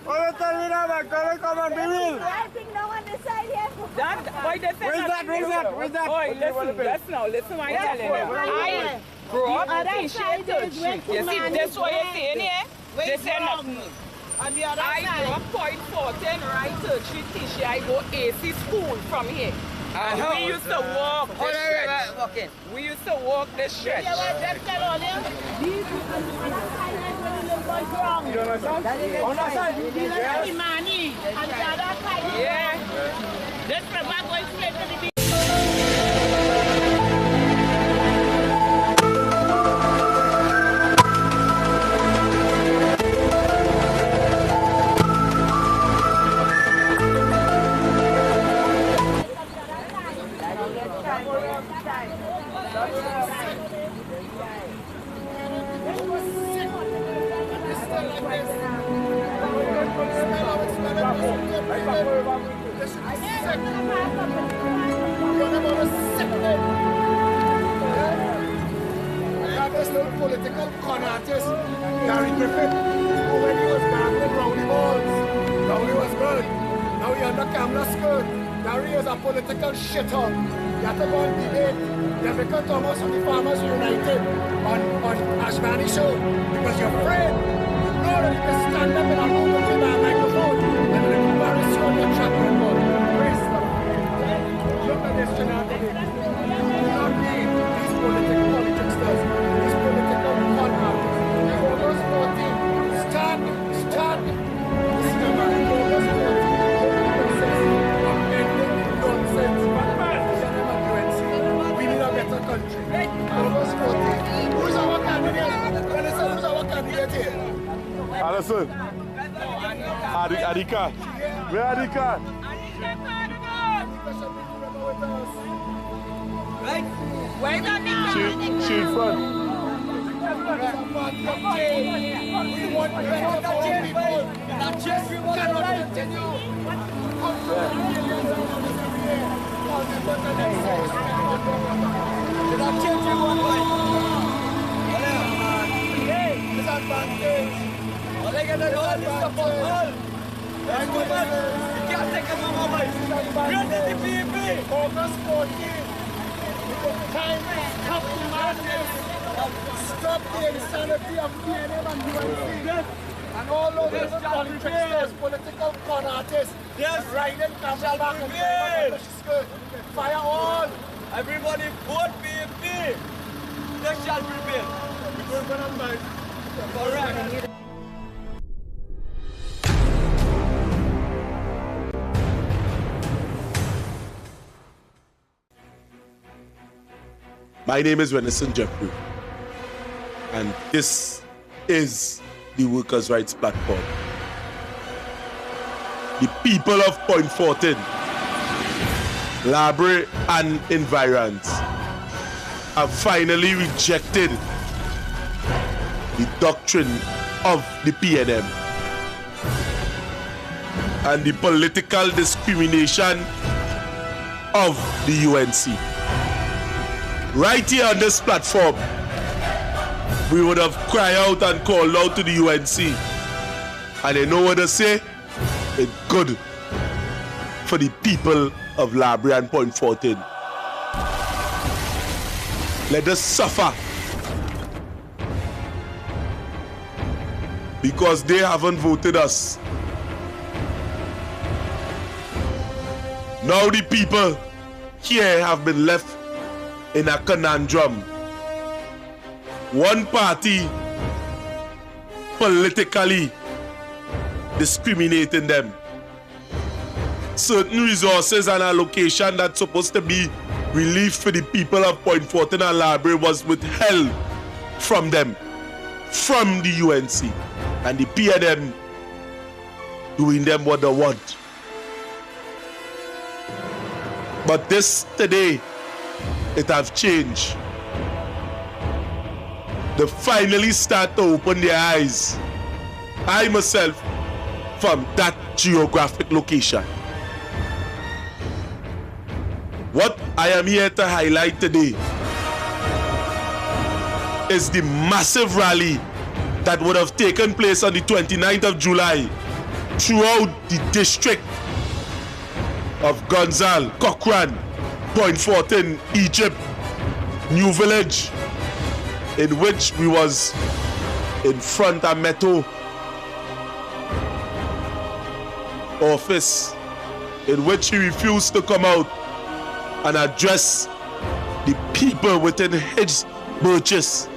Why tell me that, man? Can I come and be real? I think no one decide here. Where's that? Boy, listen what I'm telling you. I grew up in Third Street. You see, that's what you're saying here? They say nothing. On the other I grew up point Fortin, right, Third Street, Tisha. I go AC school from here. And we used to walk the stretch. We used to walk the stretch. You understand? Yeah. Let's remember going straight to the beach. Political con artist, Gary Griffith, who when he was gambling rowdy balls, now he was good. Now he under camera skirt. Gary is a political shitter. You have to go and debate Rebecca Thomas from the Farmers United on Ashmani show because you're afraid. You know that you can stand up in a room with a microphone and then embarrass you on your track record. Praise the Lord. Look at this shenanigans. Do not need these politics does. Alison, Adika, where Adika? Right? Where is Adika? She in front. We want better for people. That just cannot continue. Did I change you one way? Disadvantage. All they get all this stuff on hold. You can't take it no more. You're the PEP. August 14th. Time stop the madness. Stop the insanity of PNM and UNC. And all of these politics, political con artists, they're riding camera back and forth. Fire all. Everybody vote PEP. They shall prevail. We're going to fight. Correct. My name is Renison Jeffrey, and this is the Workers' Rights Platform. The people of Point Fortin, Labre and environs have finally rejected the doctrine of the PNM and the political discrimination of the UNC. Right here on this platform, we would have cried out and called out to the UNC. And they know what to say? It's good for the people of Labre and Point Fortin. Let us suffer. Because they haven't voted us. Now the people here have been left in a conundrum. One party politically discriminating them. Certain resources and allocation that's supposed to be relief for the people of Point Fortin and Labre was withheld from them, from the UNC, and the PNM doing them what they want. But this today, it have changed. They finally start to open their eyes. I myself from that geographic location. What I am here to highlight today is the massive rally that would have taken place on the 29th of July throughout the district of Gonzal, Cochrane, Point Fortin, Egypt, New Village, in which we was in front of Metro office, in which he refused to come out and address the people within his purchase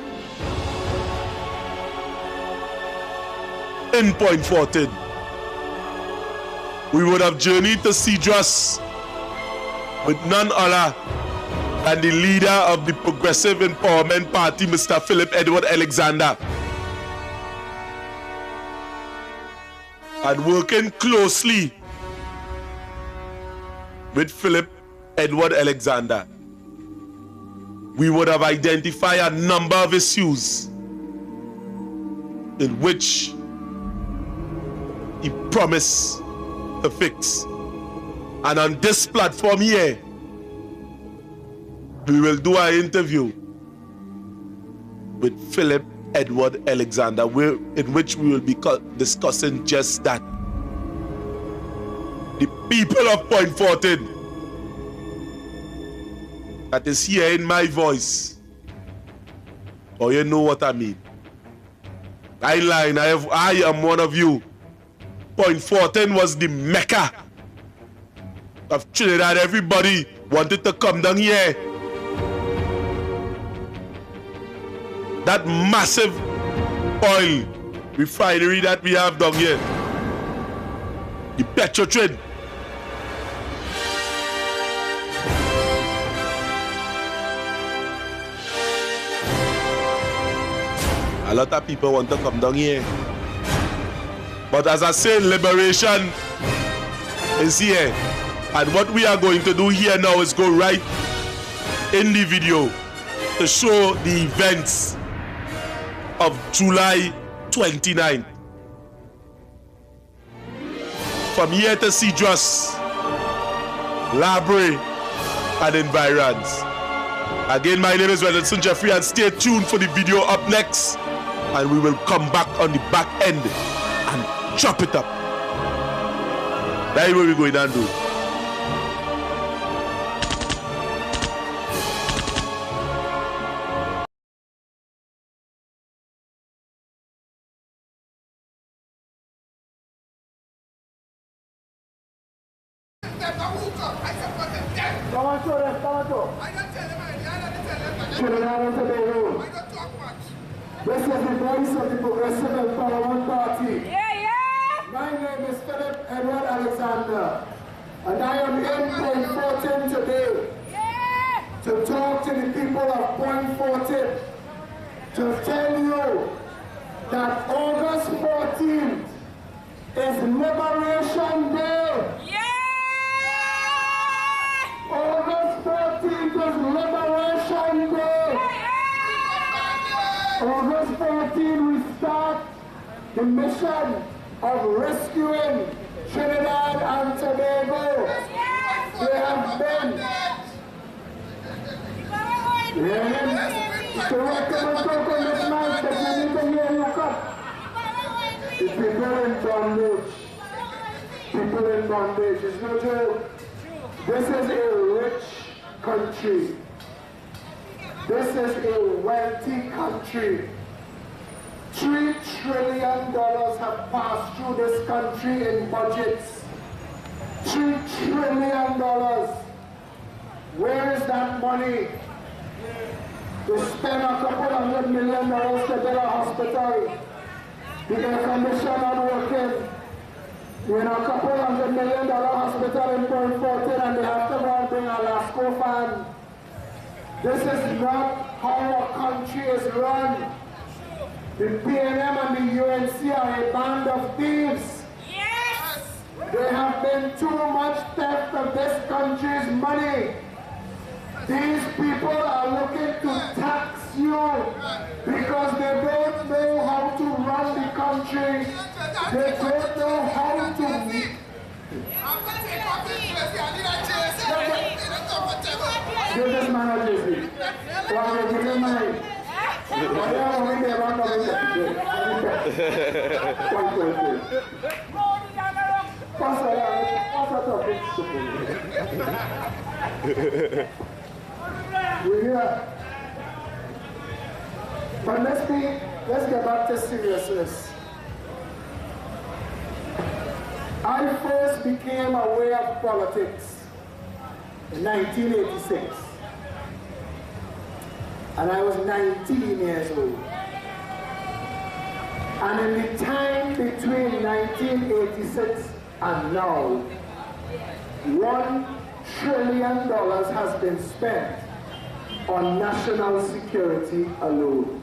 in Point Fortin. We would have journeyed to Cedros with none other than the leader of the Progressive Empowerment Party, Mr. Philip Edward Alexander, and working closely with Philip Edward Alexander, we would have identified a number of issues in which he promised to fix. And on this platform here, we will do an interview with Philip Edward Alexander, in which we will be discussing just that. The people of Point Fortin that is hearing my voice, or you know what I mean. I line, I am one of you. Point Fortin was the mecca of Trinidad. Everybody wanted to come down here. That massive oil refinery that we have down here, the Petrotrin. A lot of people want to come down here. But as I say, liberation is here. And what we are going to do here now is go right in the video to show the events of July 29th. From here to Cedros, Labre, and environs. Again, my name is Reynolds Jeffrey, and stay tuned for the video up next. And we will come back on the back end and chop it up. That's what we're going to do. This is the voice of the Progressive Empowerment Party. Yeah. My name is Philip Edward Alexander, and I am in Point Fortin today to talk to the people of Point Fortin, to tell you that August 14th is Liberation Day. August 14th is Liberation Day. August 14th, we start the mission of rescuing Trinidad and Tobago. They have been the people in bondage. People in bondage. It's no joke. This is a rich country. This is a wealthy country. $3 trillion have passed through this country in budgets. $3 trillion. Where is that money? To spend a couple $100 million to build a hospital. The air conditioner not working. We're in a couple $100 million hospital in Point Fortin, and they have to go and bring a Lasco fan. This is not how a country is run. The PNM and the UNC are a band of thieves. Yes! There have been too much theft of this country's money. These people are looking to tax you because they don't know how to run the country. They don't know how to... Give this man a jersey. Why give him money? Why are we there? We're here. But let's get back to seriousness. I first became aware of politics in 1986. And I was 19 years old. And in the time between 1986 and now, $1 trillion has been spent on national security alone.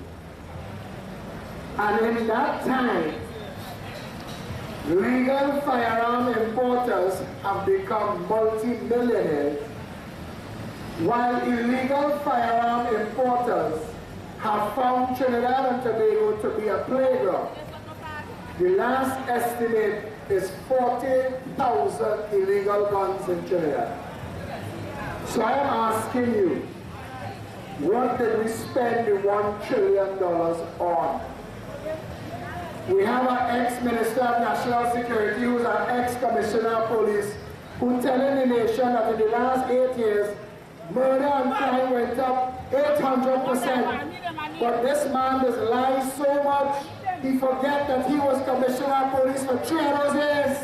And in that time, legal firearm importers have become multi-millionaires, while illegal firearm importers have found Trinidad and Tobago to be a playground. The last estimate is 40,000 illegal guns in Trinidad. So I am asking you, what did we spend the $1 trillion on? We have an ex-Minister of National Security who's an ex-Commissioner of Police who telling the nation that in the last 8 years, murder and crime went up 800%. But this man just lies so much, he forget that he was Commissioner of Police for 3 of those years.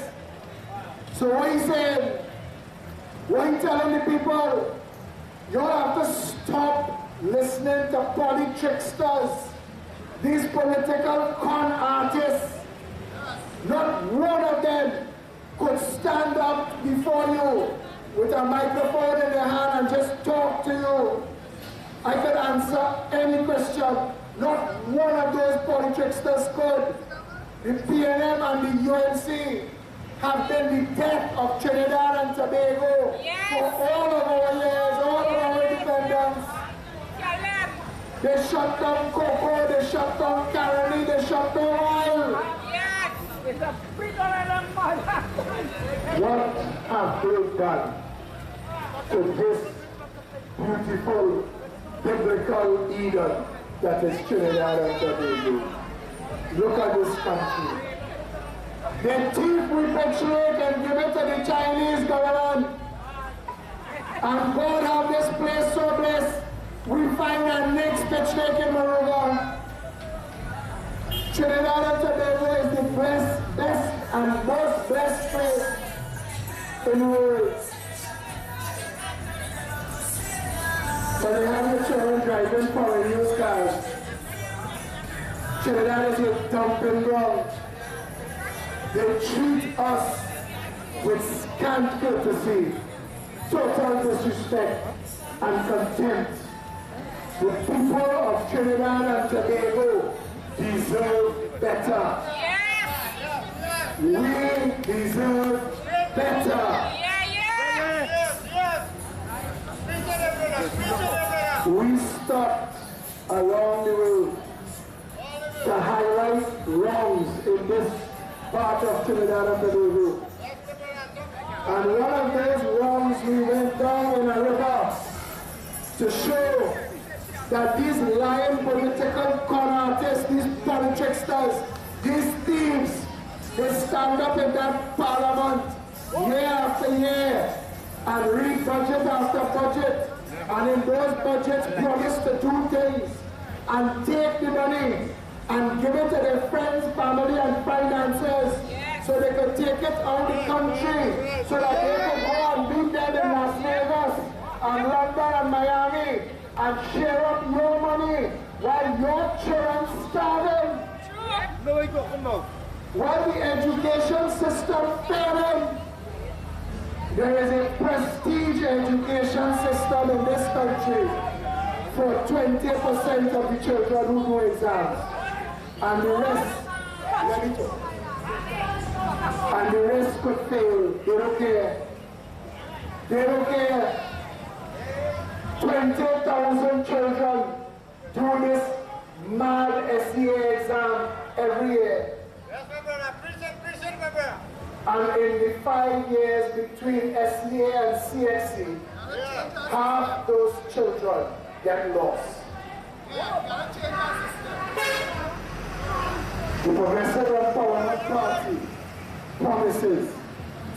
So what he said, what he telling the people, you have to stop listening to politricksters, these political con artists. Not one of them could stand up before you with a microphone in their hand and just talk to you. I could answer any question. Not one of those politricksters could. The PNM and the UNC have been the death of Trinidad and Tobago for all of our years, all of our independence. They shut down cocoa, they shut down caroni, they shut down oil. What have they done to this beautiful biblical Eden that is Trinidad and Tobago? Look at this country. They thief, repatriate, and give it to the Chinese government. And God have this place so blessed. We find our next pitch lake in Moruga. Trinidad and Tobago is the best and most blessed place in the world. So they have the children driving foreign used cars. Trinidad is a dumping ground. They treat us with scant courtesy, total disrespect, and contempt. The people of Trinidad and Tobago deserve better. Yes. We deserve better. We stopped along the road to highlight wrongs in this part of Trinidad and Tobago. And one of those wrongs, we went down in a river to show that these lying political con artists, these politricksters, these thieves, they stand up in that parliament year after year and read budget after budget, and in those budgets promise to do things and take the money and give it to their friends, family, and financiers so they can take it out of the country so that they can go and beat them in Las Vegas and London and Miami and share up your money while your children starving. While the education system failing. There is a prestige education system in this country for 20% of the children who do exams. And the rest, could fail. They don't care. They don't care. 20,000 children do this mad SEA exam every year. Yes, my brother. Appreciate, my brother. And in the 5 years between SEA and CXC, half those children get lost. The Progressive Empowerment Party promises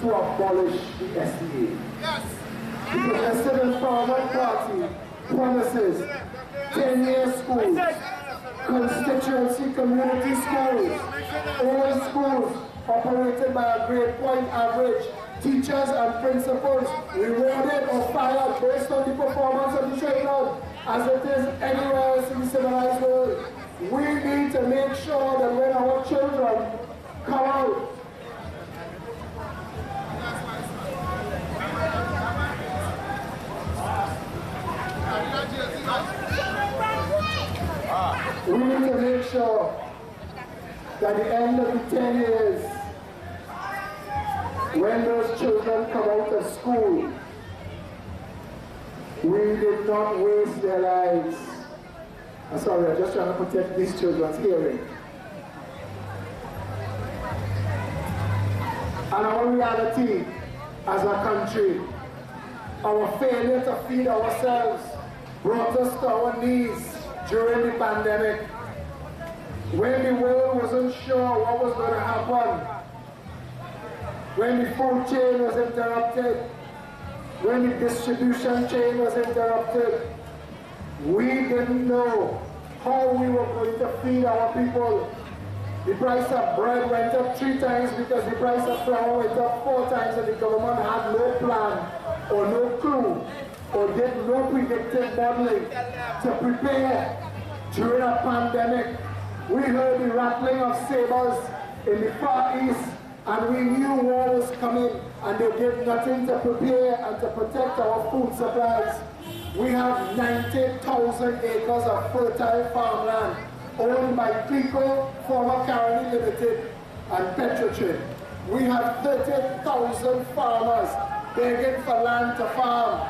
to abolish the SDA. Yes. The Progressive Empowerment Party promises 10-year schools, constituency community schools, all schools operated by a grade point average, teachers and principals rewarded or fired based on the performance of the children as it is anywhere else in the civilized world. We need to make sure that when our children come out, we need to make sure that at the end of the 10 years, when those children come out of school, we did not waste their lives. I'm sorry, I'm just trying to protect these children's hearing. And our reality as a country, our failure to feed ourselves brought us to our knees during the pandemic. When the world wasn't sure what was going to happen, when the food chain was interrupted, when the distribution chain was interrupted, we didn't know how we were going to feed our people. The price of bread went up 3 times because the price of flour went up 4 times, and the government had no plan or no clue or did no predictive modeling to prepare during a pandemic. We heard the rattling of sabers in the Far East, and we knew war was coming, and they did nothing to prepare and to protect our food supplies. We have 90,000 acres of fertile farmland owned by Clico, former Caroni Limited, and Petrotrin. We have 30,000 farmers begging for land to farm,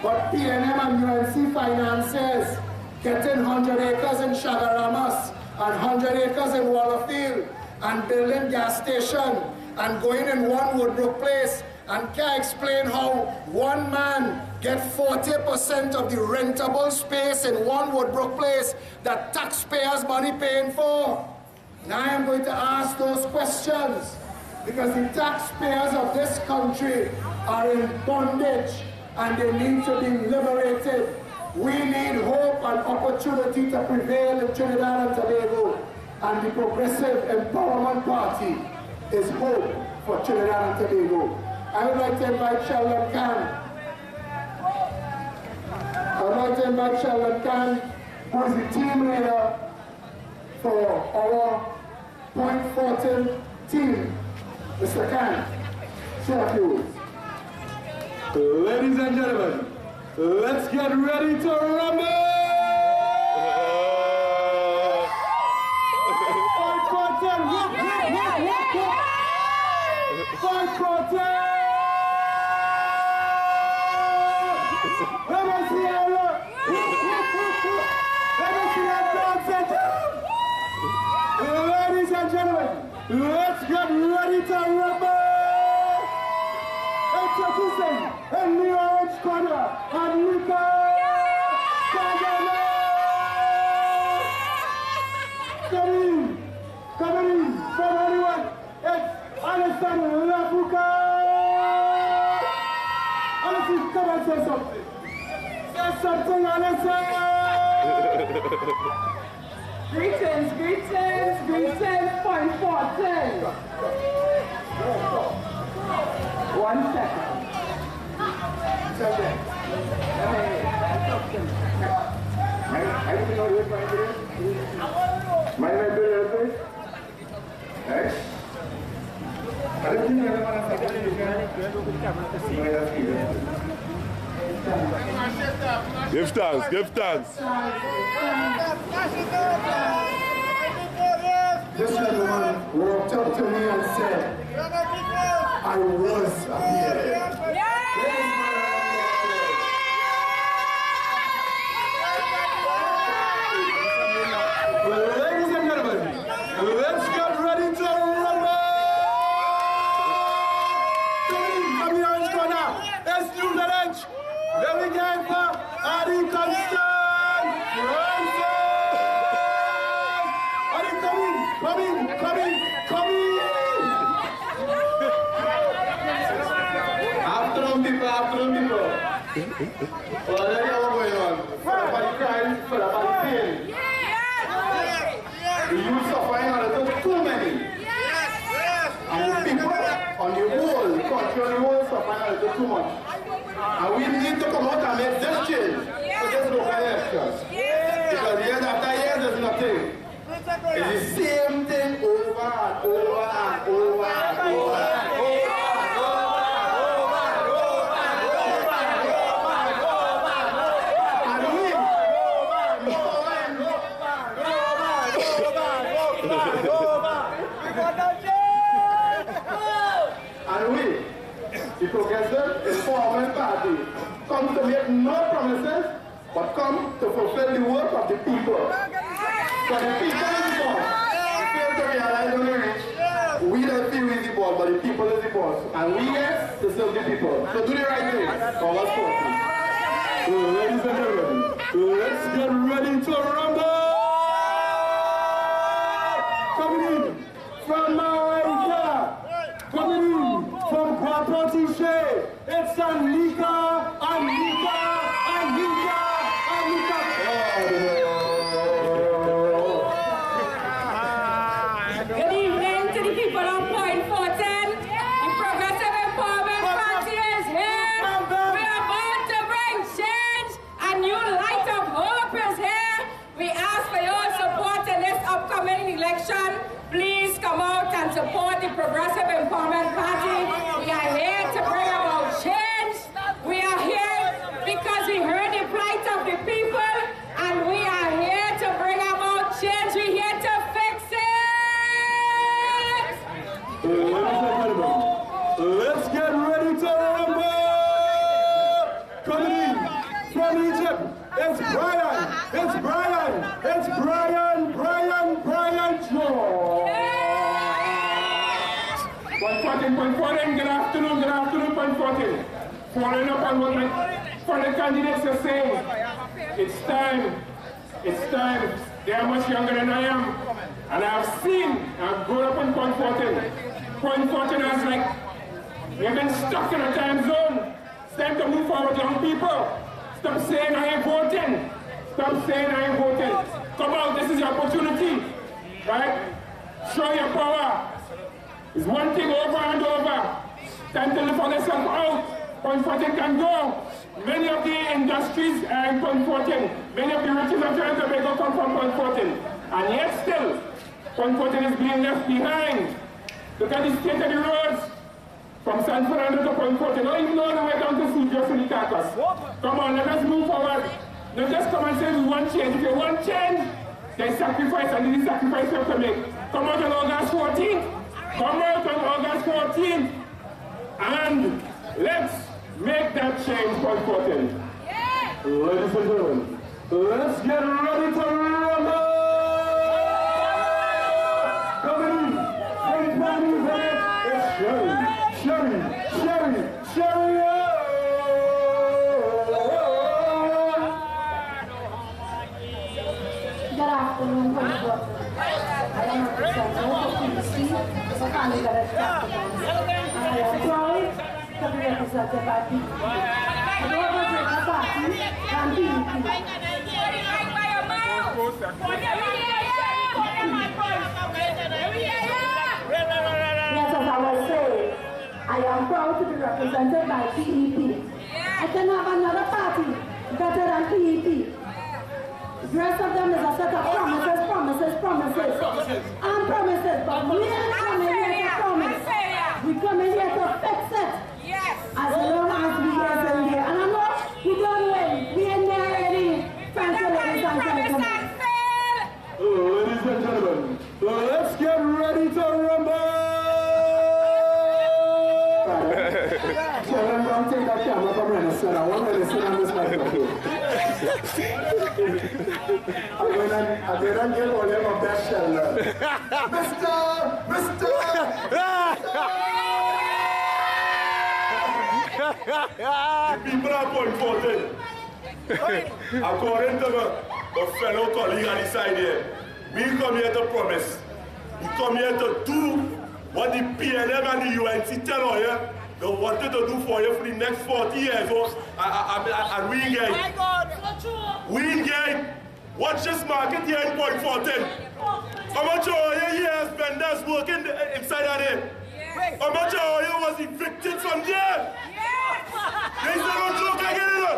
but PNM and UNC financiers getting 100 acres in Shagaramas and 100 acres in Wallerfield and building gas station and going in one Woodbrook Place, and can't explain how one man get 40% of the rentable space in one Woodbrook Place that taxpayers' money paying for. Now I am going to ask those questions because the taxpayers of this country are in bondage and they need to be liberated. We need hope and opportunity to prevail in Trinidad and Tobago, and the Progressive Empowerment Party is hope for Trinidad and Tobago. I would like to invite Sheldon Khan. Who is the team leader for our Point Fortin team. Mr. Khan, share a few words. Ladies and gentlemen, let's get ready to rumble! Point Fortin! Point Fortin! Let me see how look! Let me see that dog center! Ladies and gentlemen, let's get ready to rumble! In the orange corner, Annika! Come in, from anyone, it's Alessandro Lafuka! Alessandro, come and say something! Say something, Alessandro! Greetings, Point Fortin. 1 second. Give thanks. This gentleman walked up to me and said, I was a PA. Ladies and gentlemen, let's get ready to rumble! From the orange corner, let's do the lunch! Then we get for Adi Constant! Adi, come in! Well, let me know what's going on. Somebody crying, somebody pain. The youth suffering are too many. And the people on the whole, the country on the whole suffering are too much. And we need to come out and make this change for this local elections. Because years after years, there's nothing. It's the same thing over and over and over and over and over. The Progressive Empowerment Party comes to make no promises, but come to fulfill the work of the people. So the people is the boss. We fail to realize when we reach, we don't feel we're the boss, but the people is the boss. And we get to serve the people. So do the right thing. For us, Fortin. Ladies and gentlemen, let's get ready to rumble! Coming in from Malaysia, coming in from Papotiche, it's Anika. Good evening to the people of Point Fortin. The Progressive Empowerment Party is here. We are about to bring change. A new light of hope is here. We ask for your support in this upcoming election. Please come out and support the Progressive Empowerment Party. We are here to bring about change. We are here because we heard the plight of the people, and we are here to bring about change. We're here to fix it. Ladies and gentlemen, let's get ready to rumble! Coming in from Egypt, it's Brian Joe! Point Fortin, good afternoon, Point Fortin. Following up on what my fellow candidates are saying, it's time. They are much younger than I am. And I've grown up in Point Fortin. Point Fortin is like, we've been stuck in a time zone. It's time to move forward, young people. Stop saying I ain't voting. Come out, this is your opportunity. Right? Show your power. It's one thing over and over. Time to lift yourself out. Point Fortin can go. Many of the industries are in Point Fortin. Many of the riches of Jamaica come from Point Fortin. And yet still, Point Fortin is being left behind. Look at the state of the roads. From San Fernando to Point Fortin, or even all the way down to Sea Carcass. Come on, let us move forward. Don't just come and say we want change. If you want change, there's sacrifice, and this is sacrifice you have to make. Come out on August 14th. And let's make that change, Point Fortin. Ladies and gentlemen, let's get ready to rumble! Coming in, it's Sherry! Good afternoon, Point Fortin. I am representing the PEP, the candidate I am proud to be represented by PEP. I don't represent a party than PEP. Yes, as I was saying, I am proud to be represented by PEP. I can have another party better than PEP. The rest of them is a set of promises. But we ain't coming here to promise. We come in here to fix it. As long as we get in there. And I know we don't win. We ain't there already. Thank you, ladies and gentlemen. Ladies and gentlemen, let's get ready to rumble! Tell them don't take that camera from Renison. I want to listen on this microphone. I'm going to get all them of that shell now. Mister! The people are Point Fortin. According to the fellow colleague on the side here, we come here to promise. We come here to do what the PNM and the UNC tell us here they wanted to do for you for the next 40 years. And we engage. My God, so true. We engage. Watch this market here in Point Fortin. How much of you years vendors working inside of there? How much of you was evicted from there? They say don't joke again, you know.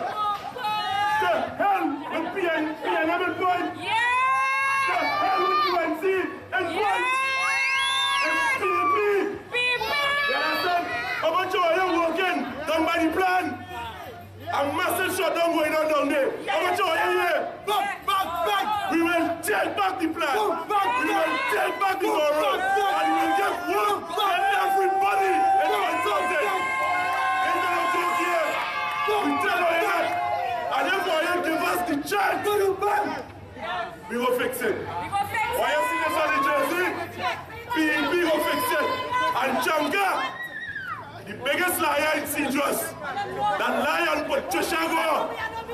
The hell with PNM and Point. The hell with UNC and Point. And PEP. You understand? How much of you working done by the plan? A massive shutdown going on down there. How much of you here? Back. We will take back the plan. We will take back the road. And we will get work for everybody in our country. Ain't that no joke here? We tell you that. And if you give us the chance, we will fix it. Why you see this on the jersey? PEP will fix it. And Changa, the biggest liar in Cedros, that lion Patricia Go,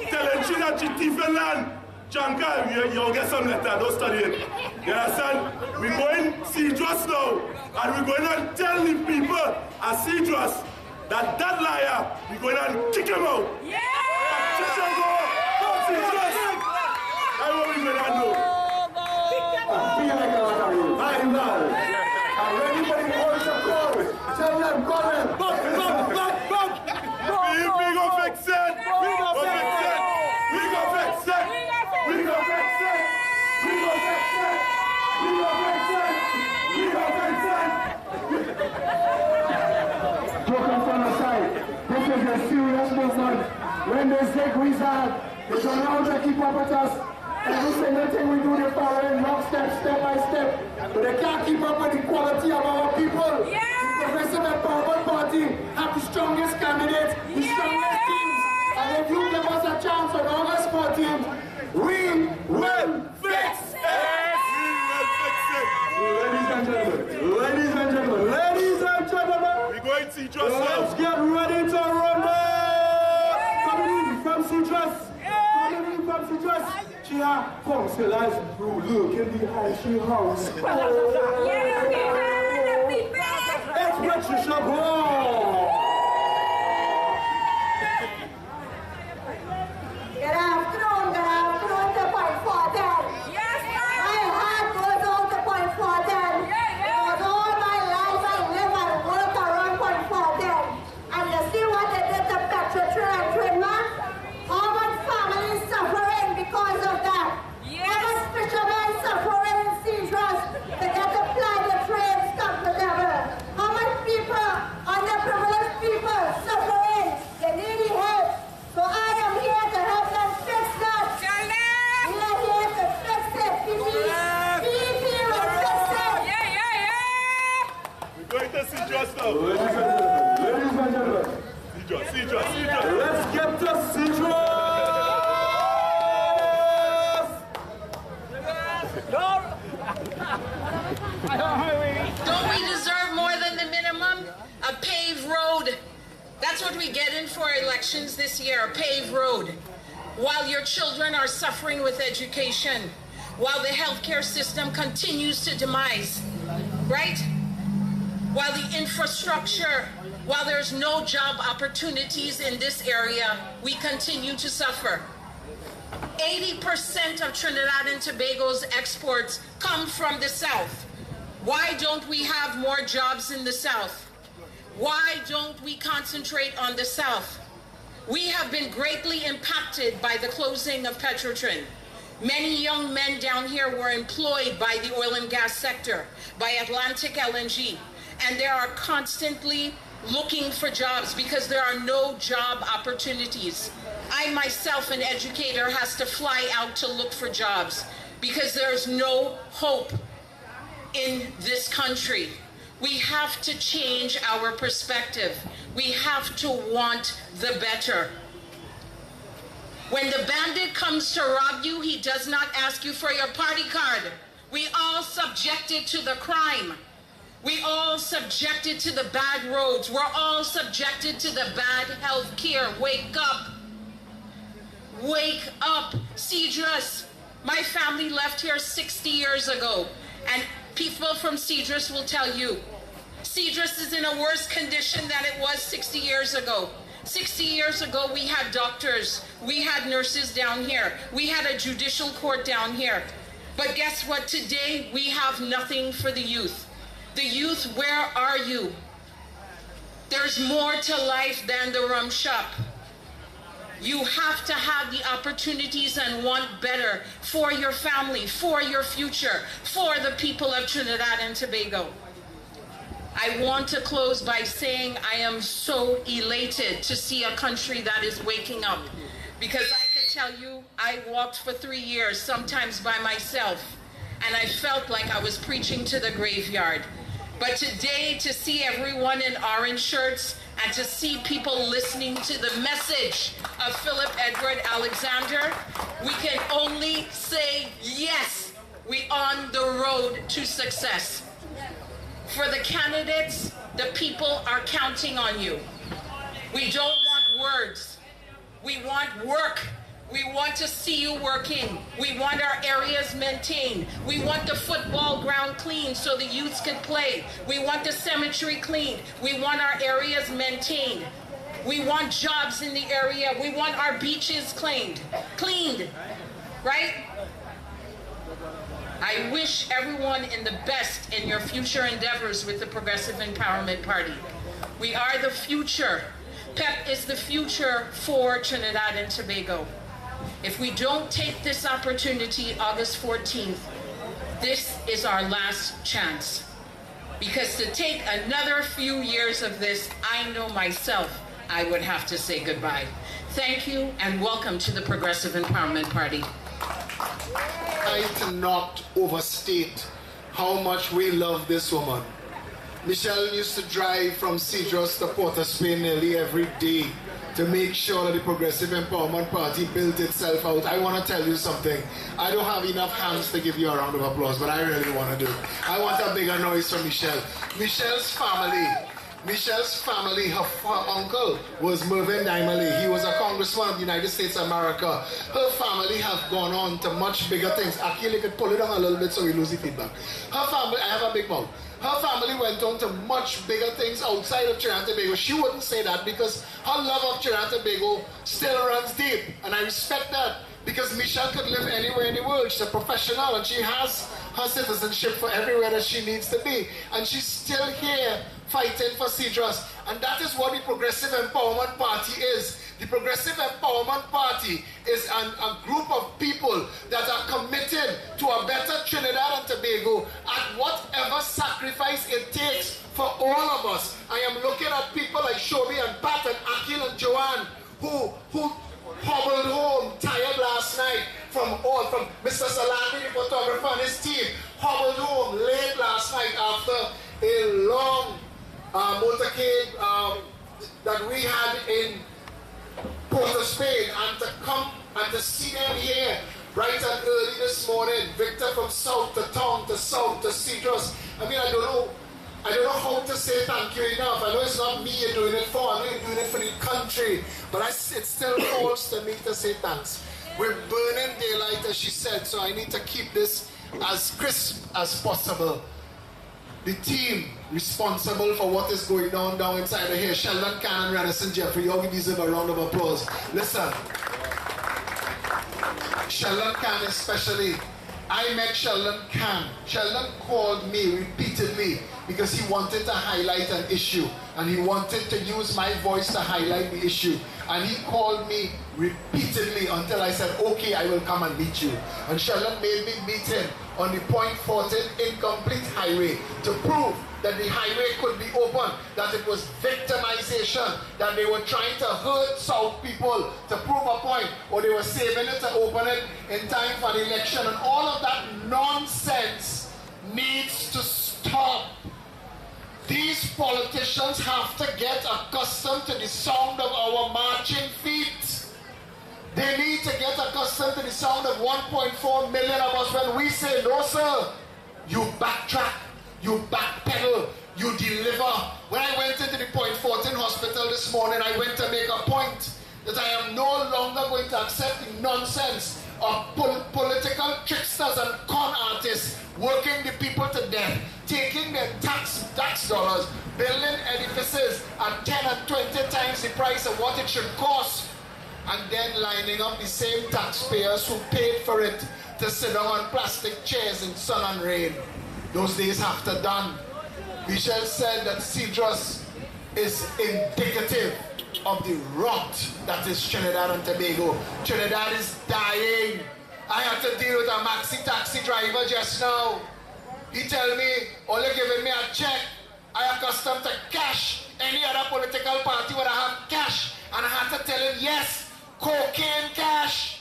telling she that she thief in land. Changa, you'll get some letter, don't study it. You understand? We're going Cedros now, and we're going to tell the people at Cedros that liar, we're going to kick him out. Patricia Go, Cedros. That's what we're going to do. And anybody wants to call, tell them, call them. We go fix it. We go fix it. We go fix it. We go fix it. We go fix it. We go fix it. We go fix it. Joke from the side. This is a serious movement. When they say Wizard, they don't know how to keep up with us. Every single thing we do, they follow in lockstep, step by step. But they can't keep up with the quality of our people. The Progressive Empowerment Party have the strongest candidates, the strongest teams. And if you give us a chance on August 14th, we will fix it! Ladies and gentlemen, We're going to see just let's now. get ready to rumble! Coming in from Cedros. Chia, councillors who look in the Haitian house. It's Patricia Go! Good afternoon to Point Fortin. My heart goes out to Point Fortin. Because all my life I live and work around Point Fortin. And you see what they did to Petra and Trinman? How much families suffering because of that? How much fishermen suffering in Cedros to get to fly the train stuck together? How much people, underprivileged people, suffering? They need help. So I am here to help them fix that. We are here to fix it. PEP will fix it. We're going to see just now. Ladies and gentlemen, See. let's get to Cedros! Don't we deserve more than the minimum? A paved road. That's what we get in for elections this year, a paved road. While your children are suffering with education, while the healthcare system continues to demise, right? While the infrastructure, while there's no job opportunities in this area, we continue to suffer. 80% of Trinidad and Tobago's exports come from the South. Why don't we have more jobs in the South? Why don't we concentrate on the South? We have been greatly impacted by the closing of Petrotrin. Many young men down here were employed by the oil and gas sector, by Atlantic LNG, and they are constantly looking for jobs because there are no job opportunities. I myself, an educator, has to fly out to look for jobs because there's no hope in this country. We have to change our perspective. We have to want the better. When the bandit comes to rob you, he does not ask you for your party card. We all subjected to the crime. We all subjected to the bad roads. We're all subjected to the bad health care. Wake up. Wake up. Cedros. My family left here 60 years ago. And people from Cedros will tell you, Cedros is in a worse condition than it was 60 years ago. 60 years ago, we had doctors, we had nurses down here, we had a judicial court down here. But guess what? Today, we have nothing for the youth. The youth, where are you? There's more to life than the rum shop. You have to have the opportunities and want better for your family, for your future, for the people of Trinidad and Tobago. I want to close by saying I am so elated to see a country that is waking up, because I can tell you I walked for 3 years, sometimes by myself, and I felt like I was preaching to the graveyard. But today, to see everyone in orange shirts and to see people listening to the message of Philip Edward Alexander, we can only say yes, we're on the road to success. For the candidates, the people are counting on you. We don't want words. We want work. We want to see you working. We want our areas maintained. We want the football ground cleaned so the youths can play. We want the cemetery cleaned. We want our areas maintained. We want jobs in the area. We want our beaches cleaned, right? I wish everyone in the best in your future endeavors with the Progressive Empowerment Party. We are the future. PEP is the future for Trinidad and Tobago. If we don't take this opportunity August 14th, this is our last chance. Because to take another few years of this, I know myself, I would have to say goodbye. Thank you and welcome to the Progressive Empowerment Party. I cannot overstate how much we love this woman. Michelle used to drive from Cedros to Port of Spain nearly every day to make sure that the Progressive Empowerment Party built itself out. I want to tell you something. I don't have enough hands to give you a round of applause, but I really want to do. I want a bigger noise from Michelle. Michelle's family, her uncle was Mervyn Daimale. He was a congressman of the United States of America. Her family have gone on to much bigger things. Akili could pull it down a little bit so we lose the feedback. Her family, I have a big mouth. Her family went on to much bigger things outside of Trinidad and Tobago. She wouldn't say that because her love of Trinidad and Tobago still runs deep. And I respect that because Michelle could live anywhere in the world. She's a professional and she has her citizenship for everywhere that she needs to be. And she's still here fighting for Cedros. And that is what the Progressive Empowerment Party is. The Progressive Empowerment Party is a group of people that are committed to a better Trinidad and Tobago at whatever sacrifice it takes for all of us. I am looking at people like Shobi and Pat and Akil and Joanne who hobbled home tired last night from Mr. Salami, the photographer, and his team, hobbled home late last night after a long motorcade that we had in Port of Spain, and to come and to see them here bright and early this morning. Victor from south to town to south to Cedros. I mean, I don't know how to say thank you enough. I know it's not me you're doing it for. I know you're doing it for the country, but it still falls to me to say thanks. We're burning daylight, as she said, so I need to keep this as crisp as possible. The team responsible for what is going on down inside of here, Sheldon Cannon, Radisson Jeffrey, you all deserve a round of applause. Listen, Sheldon Cannon especially, I met Sheldon Cannon. Sheldon called me repeatedly because he wanted to highlight an issue and he wanted to use my voice to highlight the issue. And he called me repeatedly until I said, okay, I will come and meet you. And Sheldon made me meet him on the Fortin incomplete highway to prove that the highway could be open, that it was victimization, that they were trying to hurt South people to prove a point, or they were saving it to open it in time for the election. And all of that nonsense needs to stop. These politicians have to get accustomed to the sound of our marching feet. They need to get accustomed to the sound of 1.4 million of us when we say, no sir, you backtrack, you backpedal, you deliver. When I went into the Fortin Hospital this morning, I went to make a point that I am no longer going to accept the nonsense of political tricksters and con artists working the people to death taking their tax dollars, building edifices at 10 and 20 times the price of what it should cost, and then lining up the same taxpayers who paid for it to sit down on plastic chairs in sun and rain. Those days have to done. Michelle said that Cedros is indicative of the rot that is Trinidad and Tobago. Trinidad is dying. I had to deal with a maxi taxi driver just now. He tell me, only giving me a check. I accustomed to cash. Any other political party would have cash. And I had to tell him, yes, cocaine cash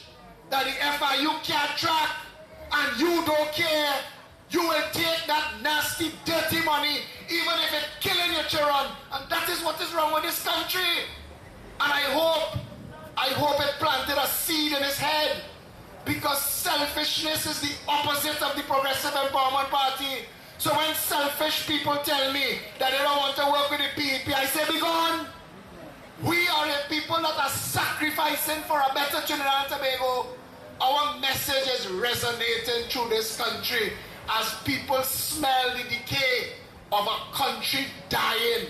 that the FIU can't track. And you don't care. You will take that nasty, dirty money, even if it's killing your children. And that is what is wrong with this country. And I hope it planted a seed in his head. Because selfishness is the opposite of the Progressive Empowerment Party. So when selfish people tell me that they don't want to work with the PEP, I say, be gone. We are the people that are sacrificing for a better Trinidad and Tobago. Our message is resonating through this country as people smell the decay of a country dying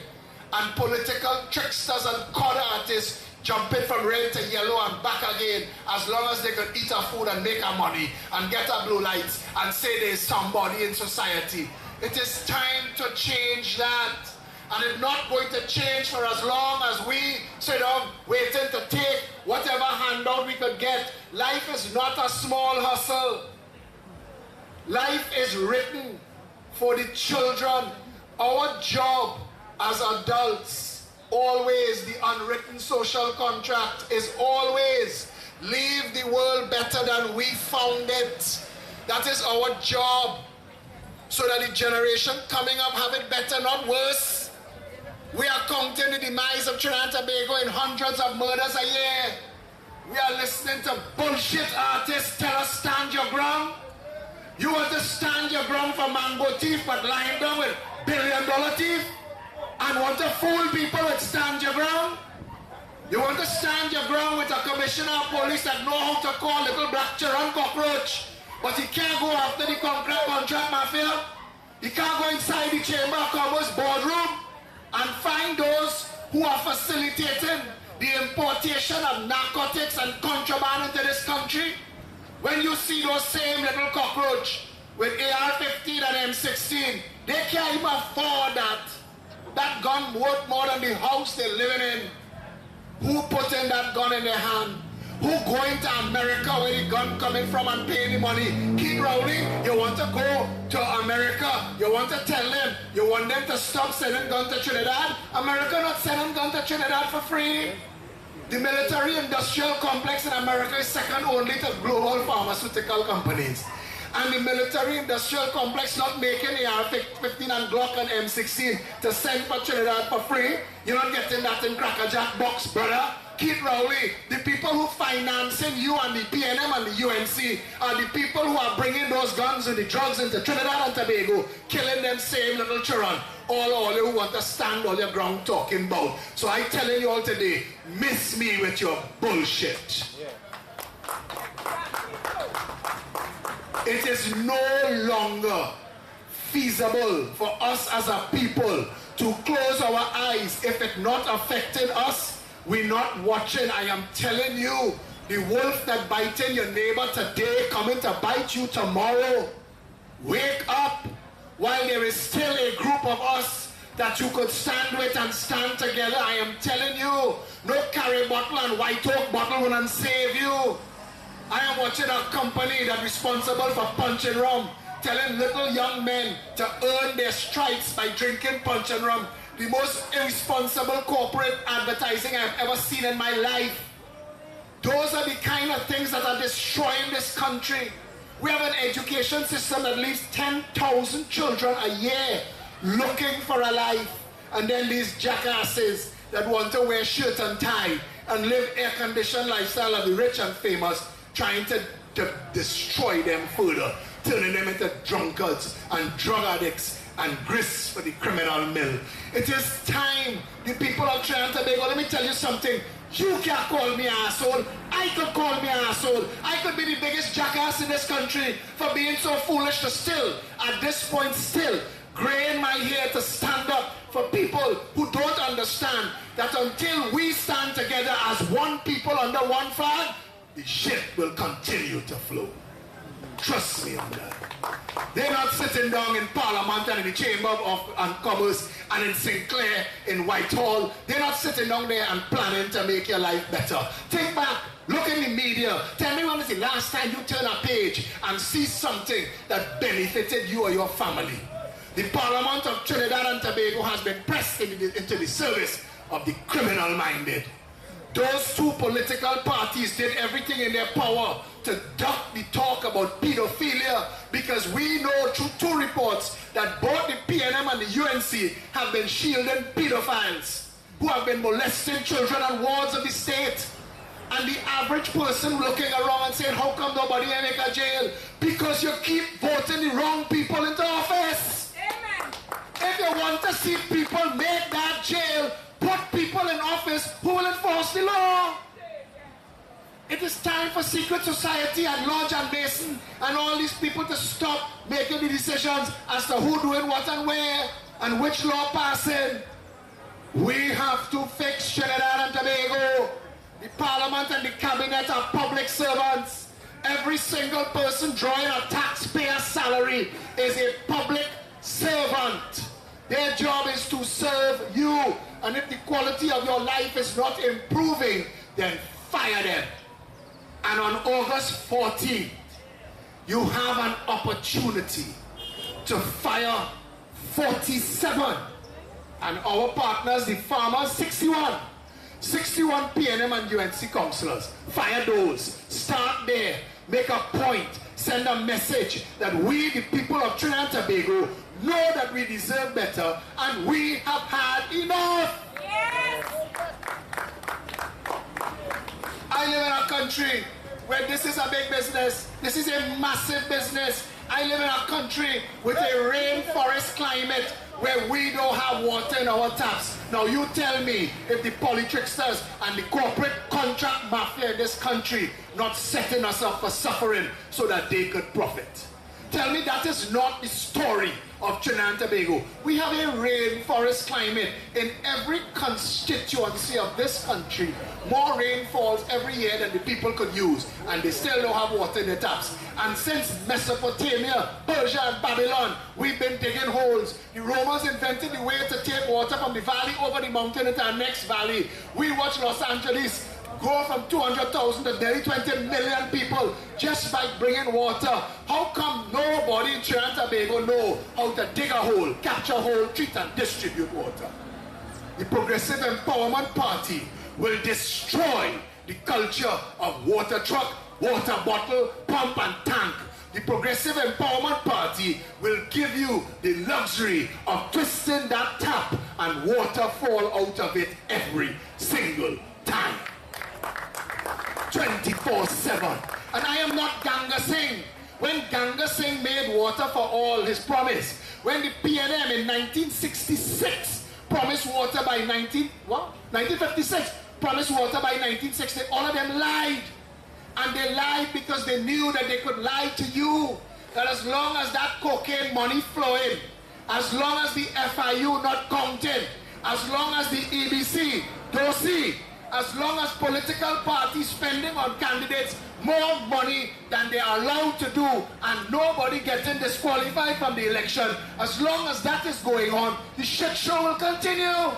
and political tricksters and con artists jumping from red to yellow and back again, as long as they can eat a food and make a money and get a blue lights and say there's somebody in society. It is time to change that. And it's not going to change for as long as we sit down waiting to take whatever handout we could get. Life is not a small hustle. Life is written for the children. Our job as adults, always the unwritten social contract is always leave the world better than we found it. That is our job, so that the generation coming up have it better, not worse. We are counting the demise of Trinidad and Tobago in hundreds of murders a year. We are listening to bullshit artists tell us stand your ground. You want to stand your ground for mango thief, but lying down with billion-dollar thief? And want to fool people with stand your ground? You want to stand your ground with a commissioner of police that know how to call little black children cockroach, but he can't go after the contract mafia? He can't go inside the Chamber of Commerce boardroom and find those who are facilitating the importation of narcotics and contraband into this country? When you see those same little cockroach with AR-15 and M16, they can't even afford that. That gun worth more than the house they're living in. Who put in that gun in their hand? Who going to America where the gun coming from and paying the money? Keep rolling. You want to go to America. You want to tell them. You want them to stop sending guns to Trinidad. America not sending guns to Trinidad for free. The military-industrial complex in America is second only to global pharmaceutical companies. And the military-industrial complex not making AR-15 and Glock and M16 to send for Trinidad for free. You're not getting that in Cracker Jack box, brother. Keith Rowley, the people who financing you and the PNM and the UNC are the people who are bringing those guns and the drugs into Trinidad and Tobago, killing them same little children. All who want to stand on your ground talking about. So I'm telling you all today, miss me with your bullshit. It is no longer feasible for us as a people to close our eyes. If it's not affecting us, we're not watching. I am telling you, the wolf that biting your neighbor today coming to bite you tomorrow. Wake up while there is still a group of us that you could stand with and stand together. I am telling you, no carry bottle and white oak bottle will not save you. I am watching a company that's responsible for punch and rum, telling little young men to earn their stripes by drinking punch and rum. The most irresponsible corporate advertising I've ever seen in my life. Those are the kind of things that are destroying this country. We have an education system that leaves 10,000 children a year looking for a life. And then these jackasses that want to wear shirt and tie and live air-conditioned lifestyle of the rich and famous, trying to destroy them further, turning them into drunkards and drug addicts and grist for the criminal mill. It is time. The people of Trinidad and Tobago, let me tell you something. You can't call me asshole. I could call me asshole. I could be the biggest jackass in this country for being so foolish to still, at this point still, graying my hair to stand up for people who don't understand that until we stand together as one people under one flag, the ship will continue to flow. Trust me on that. They're not sitting down in Parliament and in the Chamber of Commerce and in Sinclair in Whitehall. They're not sitting down there and planning to make your life better. Think back, look in the media. Tell me when is the last time you turn a page and see something that benefited you or your family. The Parliament of Trinidad and Tobago has been pressed into the service of the criminal-minded. Those two political parties did everything in their power to duck the talk about pedophilia, because we know through two reports that both the PNM and the UNC have been shielding pedophiles who have been molesting children on wards of the state. And the average person looking around and saying, how come nobody make a jail? Because you keep voting the wrong people into office. Amen. If you want to see people make that jail, put people in office who will enforce the law. It is time for secret society and Lodge and Mason and all these people to stop making the decisions as to who doing what and where and which law passing. We have to fix Trinidad and Tobago. The Parliament and the Cabinet are public servants. Every single person drawing a taxpayer salary is a public servant. Their job is to serve you. And if the quality of your life is not improving, then fire them. And on August 14th, you have an opportunity to fire 47. And our partners, the farmers, 61. 61 PNM and UNC councillors. Fire those. Start there. Make a point. Send a message that we, the people of Trinidad and Tobago, know that we deserve better and we have had enough. Yes. I live in a country where this is a big business. This is a massive business. I live in a country with a rainforest climate where we don't have water in our taps. Now you tell me if the polytricksters and the corporate contract mafia in this country not setting us up for suffering so that they could profit. Tell me that is not the story of Trinidad and Tobago. We have a rainforest climate in every constituency of this country. More rain falls every year than the people could use, and they still don't have water in the taps. And since Mesopotamia, Persia and Babylon, we've been digging holes. The Romans invented the way to take water from the valley over the mountain into the next valley. We watch Los Angeles grow from 200,000 to nearly 20 million people just by bringing water. How come nobody in Trinidad and Tobago know how to dig a hole, capture a hole, treat and distribute water? The Progressive Empowerment Party will destroy the culture of water truck, water bottle, pump and tank. The Progressive Empowerment Party will give you the luxury of twisting that tap and water fall out of it every single time. 24/7. And I am not Ganga Singh. When Ganga Singh made water for all, his promise, when the PNM in 1966 promised water by 1956, promised water by 1960, all of them lied. And they lied because they knew that they could lie to you. That as long as that cocaine money flowing, as long as the FIU not counting, as long as the EBC don't see, as long as political parties spending on candidates more money than they are allowed to do and nobody getting disqualified from the election, as long as that is going on, the shit show will continue.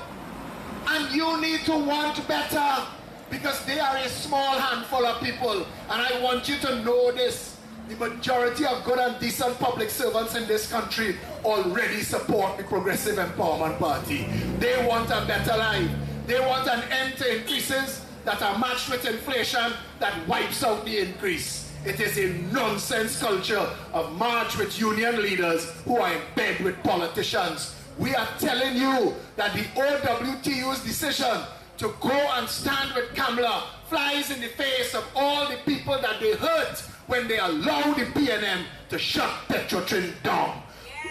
And you need to want better, because they are a small handful of people. And I want you to know this. The majority of good and decent public servants in this country already support the Progressive Empowerment Party. They want a better life. They want an end to increases that are matched with inflation that wipes out the increase. It is a nonsense culture of march with union leaders who are in bed with politicians. We are telling you that the OWTU's decision to go and stand with Kamala flies in the face of all the people that they hurt when they allow the PNM to shut Petrotrin down.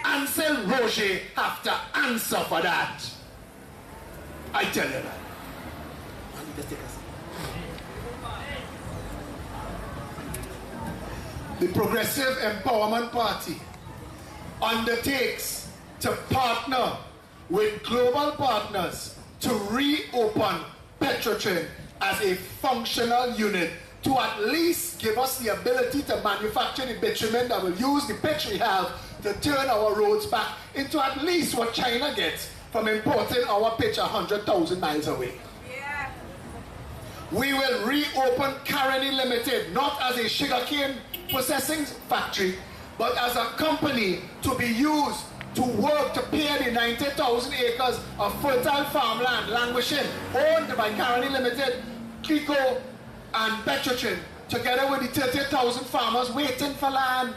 Ansel Roger have to answer for that. I tell you that. The Progressive Empowerment Party undertakes to partner with global partners to reopen Petrotrin as a functional unit, to at least give us the ability to manufacture the bitumen that will use the pitch we have to turn our roads back into at least what China gets from importing our pitch 100,000 miles away. Yeah. We will reopen Caroni Limited, not as a sugarcane processing factory, but as a company to be used to work to pay the 90,000 acres of fertile farmland languishing, owned by Caroni Limited, Kiko, and Petrotrin, together with the 30,000 farmers waiting for land.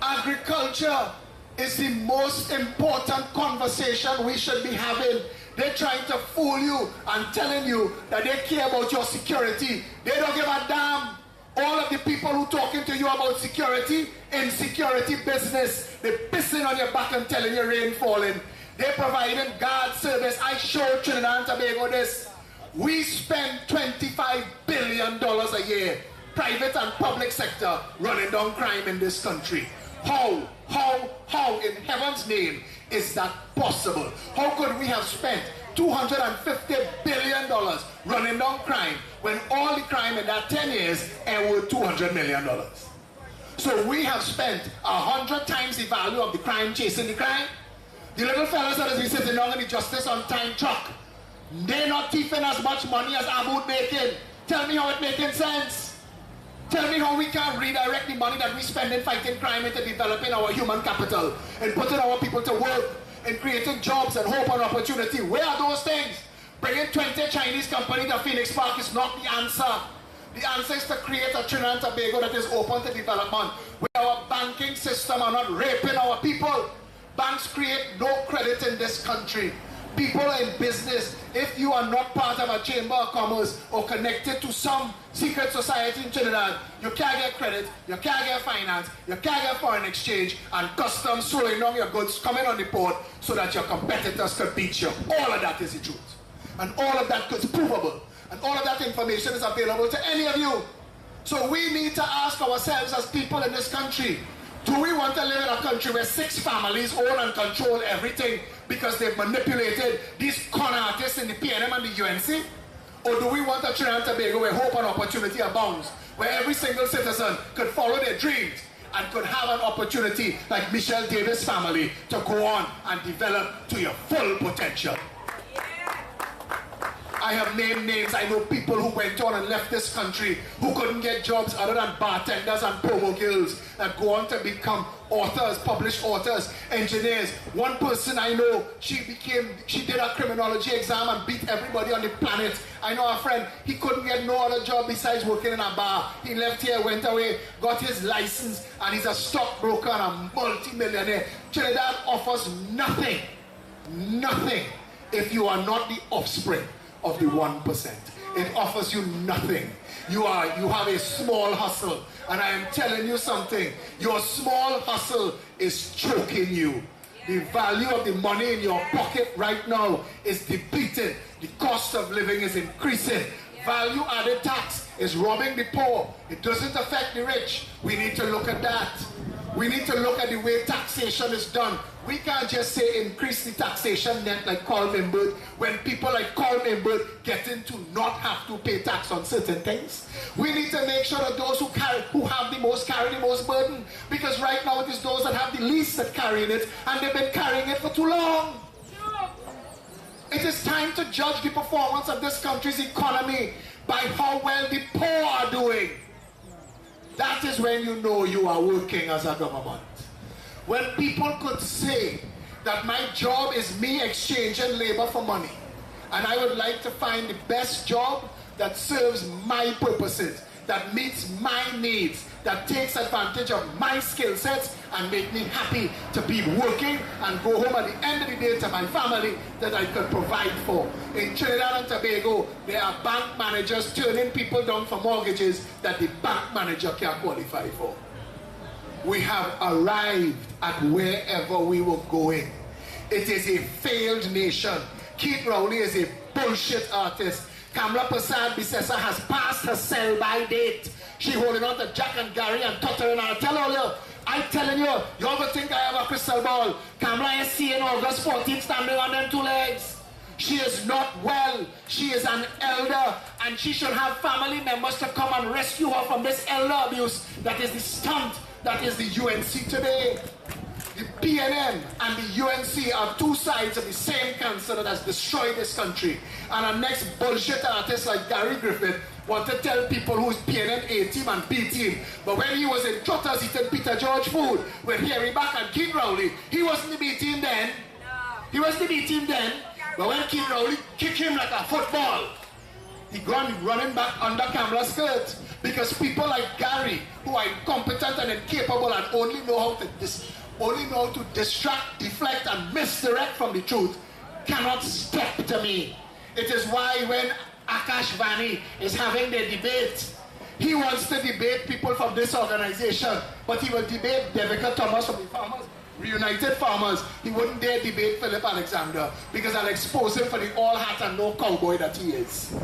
Agriculture is the most important conversation we should be having. They're trying to fool you and telling you that they care about your security. They don't give a damn. All of the people who talking to you about security, insecurity business, they're pissing on your back and telling you rain falling. They're providing guard service. I showed Trinidad and Tobago this. We spend $25 billion a year, private and public sector, running down crime in this country. How in heaven's name is that possible? How could we have spent $250 billion running down crime when all the crime in that 10 years are worth $200 million? So we have spent 100 times the value of the crime chasing the crime. The little fellas that has been sitting down in the Justice on Time truck, they're not thieving as much money as Aboud making. Tell me how it's making sense. Tell me how we can redirect the money that we spend in fighting crime into developing our human capital and putting our people to work and creating jobs and hope and opportunity. Where are those things? Bringing 20 Chinese companies to Phoenix Park is not the answer. The answer is to create a Trinidad and Tobago that is open to development, where our banking system are not raping our people. Banks create no credit in this country. People in business, if you are not part of a chamber of commerce or connected to some secret society in Trinidad, you can't get credit, you can't get finance, you can't get foreign exchange, and customs slowing down your goods coming on the port so that your competitors could beat you. All of that is the truth. And all of that is provable. And all of that information is available to any of you. So we need to ask ourselves as people in this country, do we want to live in a country where 6 families own and control everything because they've manipulated these con artists in the PNM and the UNC? Or do we want a Trinidad and Tobago where hope and opportunity abounds, where every single citizen could follow their dreams and could have an opportunity like Michelle Davis' family to go on and develop to your full potential? I have named names. I know people who went on and left this country who couldn't get jobs other than bartenders and promo girls that go on to become authors, published authors, engineers. One person I know, she did a criminology exam and beat everybody on the planet. I know a friend, he couldn't get no other job besides working in a bar. He left here, went away, got his license, and he's a stockbroker and a multi-millionaire. Trinidad offers nothing if you are not the offspring of the 1%. It offers you nothing. You have a small hustle, and I am telling you something. Your small hustle is choking you. The value of the money in your pocket right now is depleted. The cost of living is increasing. Value-added tax is robbing the poor. It doesn't affect the rich. We need to look at that. We need to look at the way taxation is done. We can't just say increase the taxation net like Carl Mimbert when people like Carl Mimbert get into not have to pay tax on certain things. We need to make sure that those who have the most carry the most burden, because right now it is those that have the least that carrying it, and they've been carrying it for too long. It is time to judge the performance of this country's economy by how well the poor are doing. That is when you know you are working as a government. When people could say that my job is me exchanging labor for money, and I would like to find the best job that serves my purposes, that meets my needs, that takes advantage of my skill sets and make me happy to be working and go home at the end of the day to my family that I could provide for. In Trinidad and Tobago, there are bank managers turning people down for mortgages that the bank manager can't qualify for. We have arrived at wherever we were going. It is a failed nation. Keith Rowley is a bullshit artist. Kamla Prasad Bisesa has passed her sell-by date. She holding on to Jack and Gary and tottering. And I tell all you, I I telling you, you ever think I have a crystal ball? Kamala is seeing August 14th standing on them 2 legs. She is not well. She is an elder, and she should have family members to come and rescue her from this elder abuse that is the stunt that is the UNC today. The PNM and the UNC are 2 sides of the same cancer that has destroyed this country. And our next bullshit artist like Gary Griffith want to tell people who's PNM A team and B team. But when he was in Trotters eating Peter George food with Harry Back and King Rowley, he wasn't the B team then. He was the B team then. But when King Rowley kicked him like a football, he gone running back under Kamala's skirt. Because people like Gary, who are incompetent and incapable and only know how to distract, deflect, and misdirect from the truth, cannot step to me. It is why when Akash Vani is having the debate, he wants to debate people from this organization, but he will debate Devika Thomas from the Farmers, Reunited Farmers. He wouldn't dare debate Philip Alexander, because I'll expose him for the all hat and no cowboy that he is.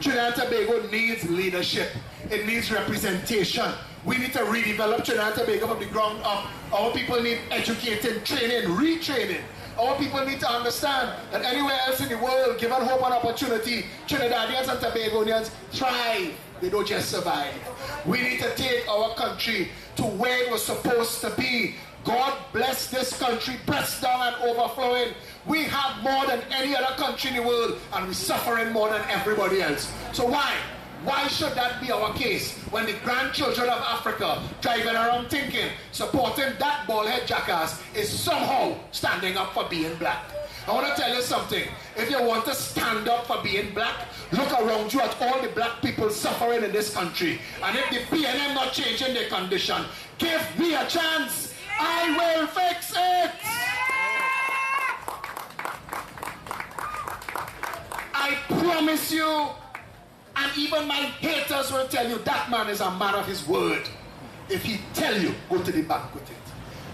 Trinidad and Tobago needs leadership. It needs representation. We need to redevelop Trinidad and Tobago from the ground up. Our people need educating, training, retraining. Our people need to understand that anywhere else in the world, given hope and opportunity, Trinidadians and Tobagonians thrive. They don't just survive. We need to take our country to where it was supposed to be. God bless this country, pressed down and overflowing. We have more than any other country in the world, and we're suffering more than everybody else. So why? Why should that be our case when the grandchildren of Africa driving around thinking supporting that bald-head jackass is somehow standing up for being black? I want to tell you something. If you want to stand up for being black, look around you at all the black people suffering in this country. And if the PNM not changing their condition, give me a chance. I will fix it. I promise you, and even my haters will tell you, that man is a man of his word. If he tell you, go to the bank with it.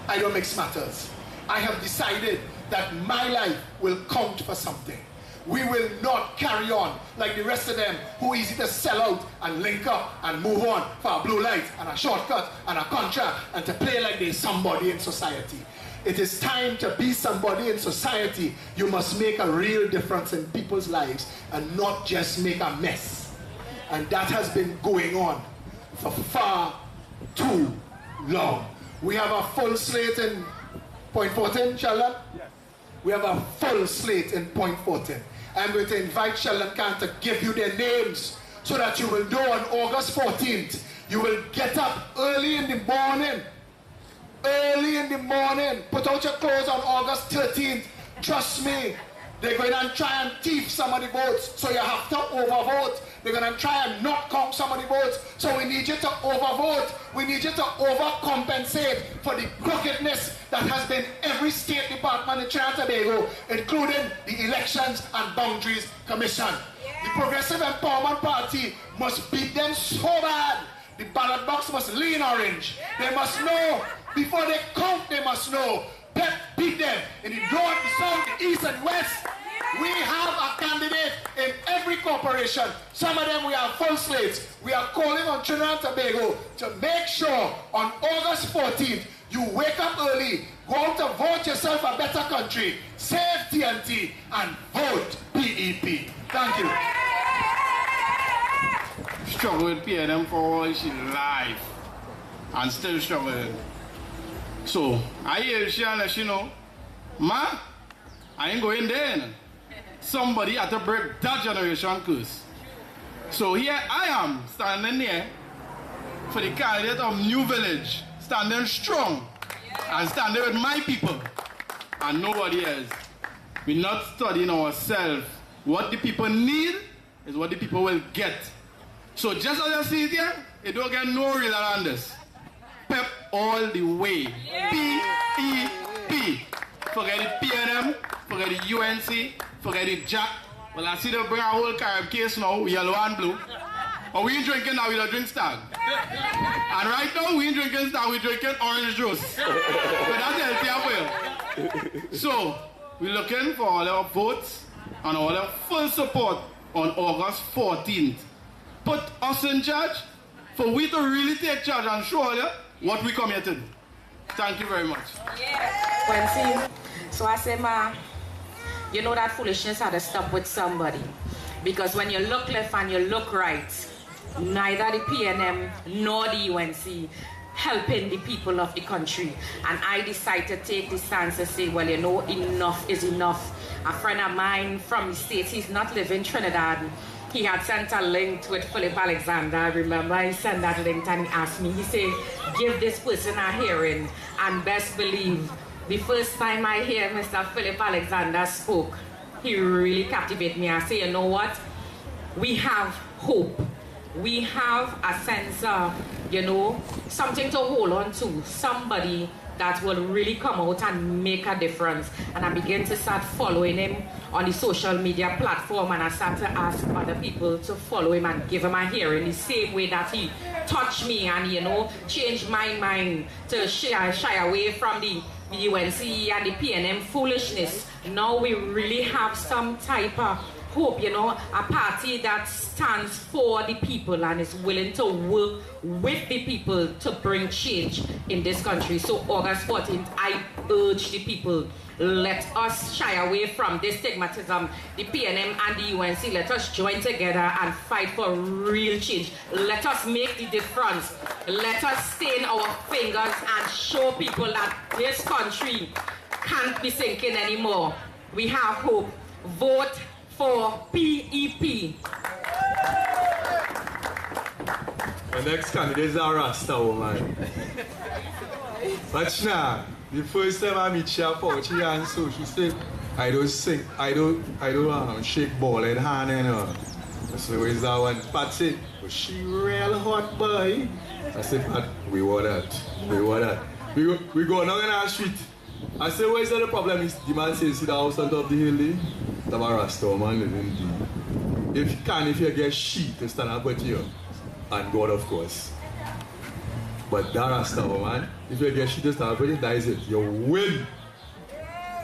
I don't mix matters. I have decided that my life will count for something. We will not carry on like the rest of them who easy to sell out and link up and move on for a blue light and a shortcut and a contract and to play like they're somebody in society. It is time to be somebody in society. You must make a real difference in people's lives and not just make a mess. And that has been going on for far too long. We have a full slate in Point Fortin, Sheldon? Yes. We have a full slate in Point Fortin. I'm going to invite Sheldon Khan to give you their names so that you will know on August 14th, you will get up early in the morning. Early in the morning. Put out your clothes on August 13th. Trust me. They're going to try and thief some of the votes, so you have to overvote. They're going to try and not count some of the votes, so we need you to overvote. We need you to overcompensate for the crookedness that has been every state department in Trinidad and Tobago, including the Elections and Boundaries Commission. The Progressive Empowerment Party must beat them so bad. The ballot box must lean orange. They must know, before they count, they must know. PEP beat them in the north, the south, the east, and west. We have a candidate in every corporation. Some of them we have full slates. We are calling on Trinidad and Tobago to make sure on August 14th you wake up early, go out to vote yourself a better country, save TNT, and vote PEP. Thank you. Struggle with PNM for all his life and still struggling. So I hear she and she know, ma, I ain't going there. Somebody had to break that generation curse. So here I am standing there for the candidate of New Village, standing strong and standing with my people and nobody else. We're not studying ourselves. What the people need is what the people will get. So just as you see it here, it don't get no real around this. PEP all the way. PEP. Forget the PNM, forget the UNC, forget the Jack. Well, I see them bring a whole Carib case now, yellow and blue. But we ain't drinking now, we don't drink Stag. And right now, we ain't drinking Stag, we drinking orange juice. So that's healthy as well. So, we're looking for all our votes and all our full support on August 14th. Put us in charge for we to really take charge and show you what we come here to do. Thank you very much. Yeah. So I say, ma, you know that foolishness had to stop with somebody. Because when you look left and you look right, neither the PNM nor the UNC helping the people of the country. And I decided to take the stance to say, well, you know, enough is enough. A friend of mine from the States, he's not living in Trinidad. He had sent a link with Philip Alexander. I remember he sent that link and he asked me, he said, give this person a hearing. And best believe, the first time I hear Mr. Philip Alexander spoke, he really captivated me. I say, you know what? We have hope. We have a sense of, you know, something to hold on to. Somebody that will really come out and make a difference. And I began to start following him on the social media platform, and I started to ask other people to follow him and give him a hearing the same way that he touched me and, you know, changed my mind to shy away from the UNC and the PNM foolishness. Now we really have some type of hope, you know, a party that stands for the people and is willing to work with the people to bring change in this country. So August 14th, I urge the people, let us shy away from this stigmatism. The PNM and the UNC, let us join together and fight for real change. Let us make the difference. Let us stain our fingers and show people that this country can't be sinking anymore. We have hope. Vote for PEP. The next candidate is a Rasta woman. But now, the first time I meet her, she answered, she said, I don't sing, I don't shake ball in hand, you know. I said, where's that one? Pat said, was she real hot, boy? I said, Pat, we want that. We want that. We go down in our street. I said, where's the problem? Is the man says, see the house on top of the hill there? The Rasta woman living there. If you get sheep to stand up with you, and God, of course. But that Rasta woman, if you get sheep to stand up with you, that is it. You win.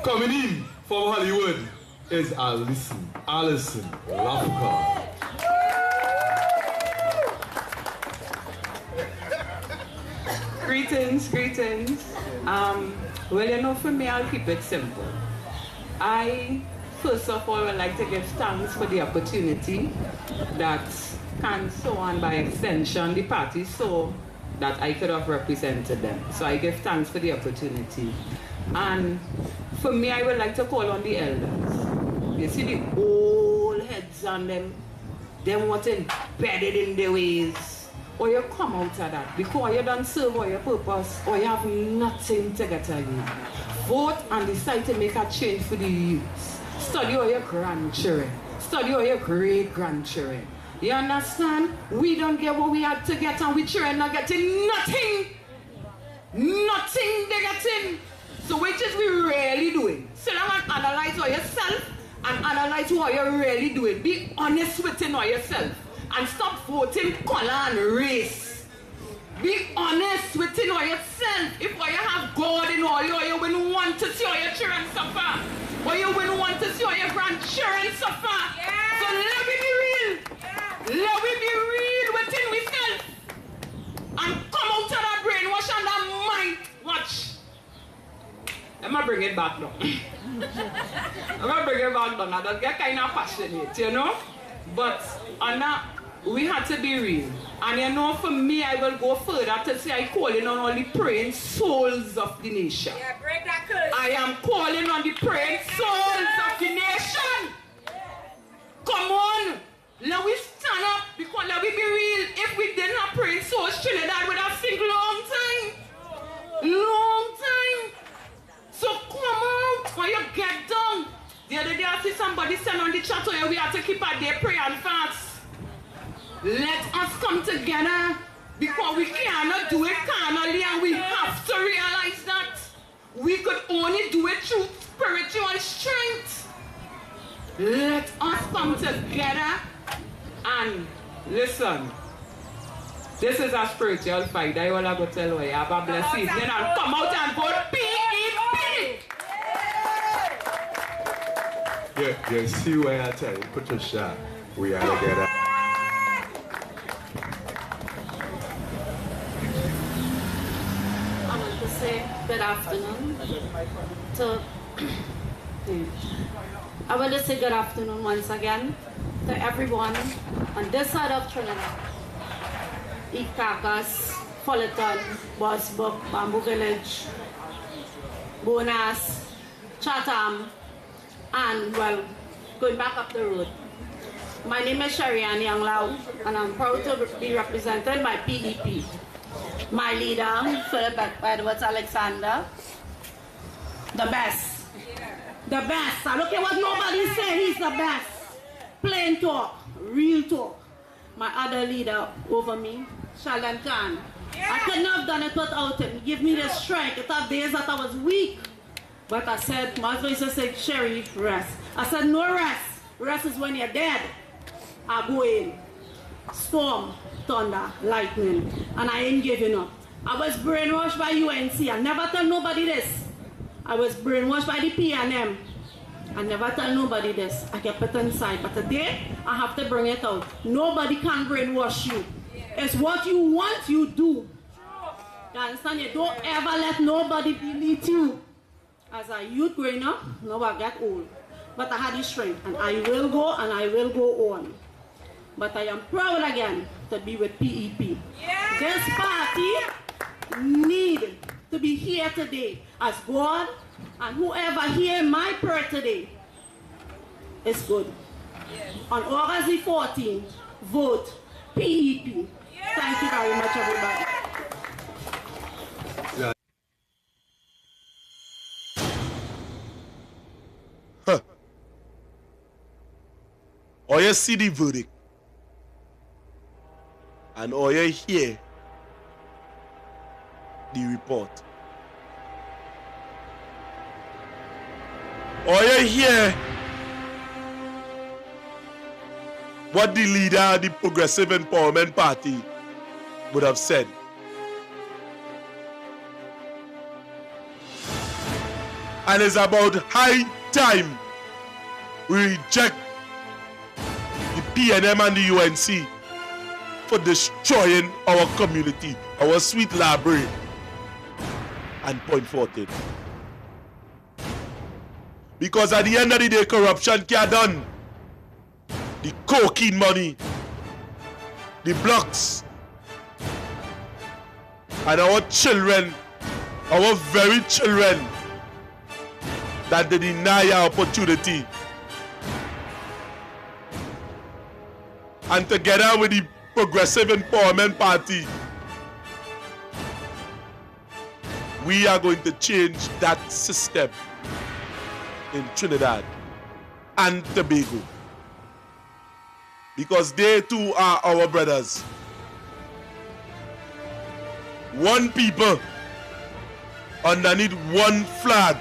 Coming in from Hollywood is Alison Lafka. Greetings. Well, you know, for me, I'll keep it simple. I, first of all, would like to give thanks for the opportunity that can so on by extension the party so that I could have represented them. So I give thanks for the opportunity. And for me, I would like to call on the elders. You see the old heads on them what embedded in their ways. Or you come out of that because you don't serve all your purpose or you have nothing to get out of you. Vote and decide to make a change for the youth. Study all your grandchildren. Study all your great-grandchildren. You understand? We don't get what we had to get and we children not getting nothing. Nothing they getting. So which is we really doing? Sit down and analyze all yourself and analyze what you're really doing. Be honest with yourself. And stop voting color and race. Be honest with yourself. If you have God in all you wouldn't want to see all your children suffer. Or you wouldn't want to see all your grandchildren suffer. Yeah. So let me be real. Yeah. Let me be real within myself. And come out of that brainwash and that mind. Watch. Let me bring it back down. I don't get kind of passionate, you know? But on that, we had to be real. And you know, for me, I will go further to say I'm calling on all the praying souls of the nation. Yeah, break that curse. I am calling on the praying souls of the nation. Come on. Let we stand up because let we be real. If we didn't have praying souls, Trinidad would have sink long time. Long time. So come out when you get down. The other day I see somebody send on the chat where we have to keep a day pray and fast. Let us come together because we cannot do it carnally and we have to realize that we could only do it through spiritual strength. Let us come together and listen. This is a spiritual fight. I want to go tell you. Have a blessed evening and come out and vote PEP. Yeah, you see where I tell you, Patricia, we are together. to say good afternoon to I want to say good afternoon once again to everyone on this side of Trinidad. East Caucus, Fortin, Bosbrook, Bamboo Village, Bonas, Chatham, and well, going back up the road. My name is Sharian Younglau, and I'm proud to be represented by PEP. My leader, Philip Edwards Alexander, the best. The best. I don't care what nobody say, he's the best. Plain talk, real talk. My other leader over me, Sheldon Khan. I couldn't have done it without him. He gave me the strength. It had days that I was weak. But I said, my voice said, Sherry, rest. I said, no rest. Rest is when you're dead. I go in. Storm, thunder, lightning. And I ain't giving up. I was brainwashed by UNC. I never tell nobody this. I was brainwashed by the PNM. I never tell nobody this. I kept it inside. But today, I have to bring it out. Nobody can brainwash you. It's what you want, you do. You understand? You don't ever let nobody beat you. As a youth growing up, now I get old. But I had the strength, and I will go, and I will go on. But I am proud again to be with PEP. Yeah. This party need to be here today as God, and whoever hear my prayer today is good. Yes. On August the 14th, vote PEP. Yeah. Thank you very much, everybody. Huh. Or you see the verdict, and or you hear the report, or you hear what the leader of the Progressive Empowerment Party would have said. And it's about high time we reject the PNM and the UNC for destroying our community, our sweet library, and Point Fortin. Because at the end of the day, corruption can't done. The cocaine money, the blocks, and our children, our very children, that they deny our opportunity. And together with the Progressive Empowerment Party, we are going to change that system in Trinidad and Tobago. Because they too are our brothers. One people underneath one flag.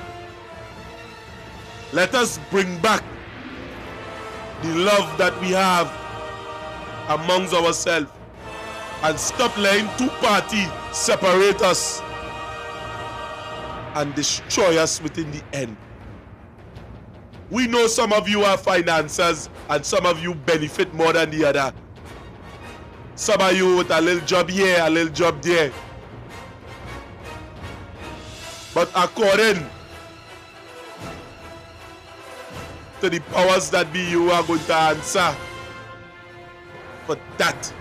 Let us bring back the love that we have amongst ourselves and stop letting two parties separate us and destroy us within the end. We know some of you are financiers and some of you benefit more than the other. Some of you with a little job here, a little job there. But according to the powers that be, you are going to answer for that.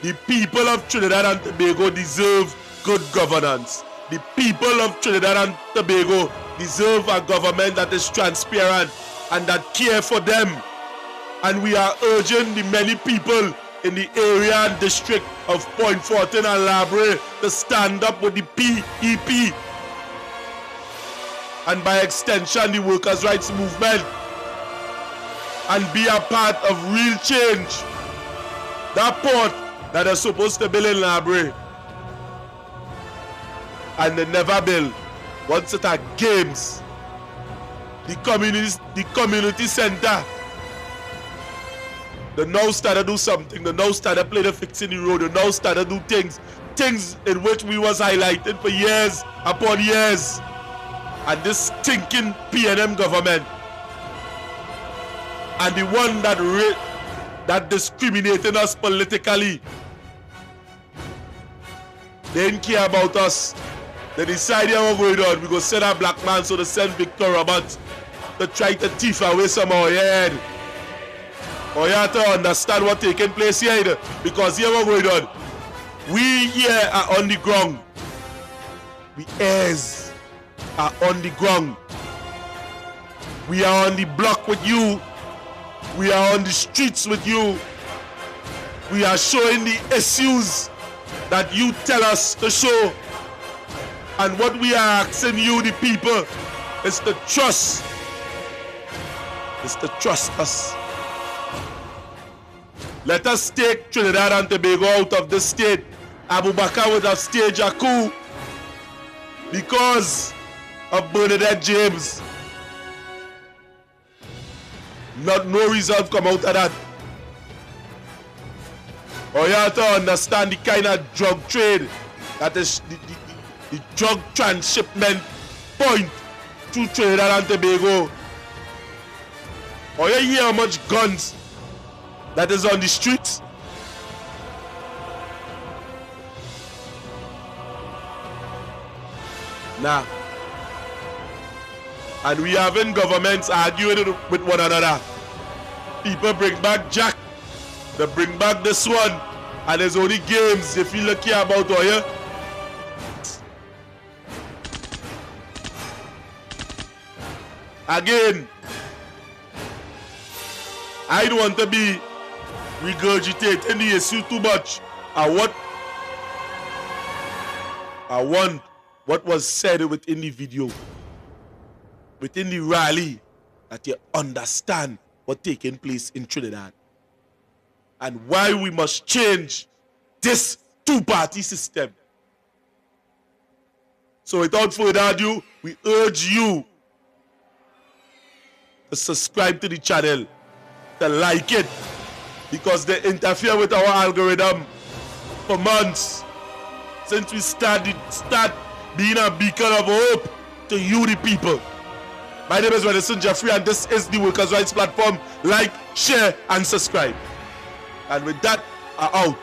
The people of Trinidad and Tobago deserve good governance. The people of Trinidad and Tobago deserve a government that is transparent and that care for them. And we are urging the many people in the area and district of Point Fortin and Labre to stand up with the PEP and by extension the workers' rights movement and be a part of real change. That port that is supposed to build in Labre and they never build. Once it are games, the community center, they now start to do something. They now start to play the fixing the road. They now start to do things in which we was highlighted for years upon years. And this stinking PNM government and the one that discriminated us politically, they didn't care about us. They decide what going on. We go send a black man so they send Victor Robert to try to thief away some of our head. Or you have to understand what's taking place here. Because here what going on. We here are on the ground. We heirs are on the ground. We are on the block with you. We are on the streets with you. We are showing the issues that you tell us to show. And what we are asking you, the people, is to trust. Is to trust us. Let us take Trinidad and Tobago out of this state. Abu Bakr would have staged a coup because of Bernadette James. No result come out of that. Or you have to understand the kind of drug trade that is the drug transshipment point through Trinidad and Tobago. Or you hear how much guns that is on the streets. Nah. And we having governments arguing with one another. People bring back Jack. They bring back this one. And there's only games they feel lucky about, or yeah? Again, I don't want to be regurgitating the issue too much. I want what was said within the video, within the rally, that you understand what's taking place in Trinidad and why we must change this two-party system. So without further ado, we urge you to subscribe to the channel, to like it, because they interfere with our algorithm for months since we start being a beacon of hope to you, the people. My name is Madison Jeffrey, and this is the Workers' Rights Platform. Like, share, and subscribe. And with that, I'm out.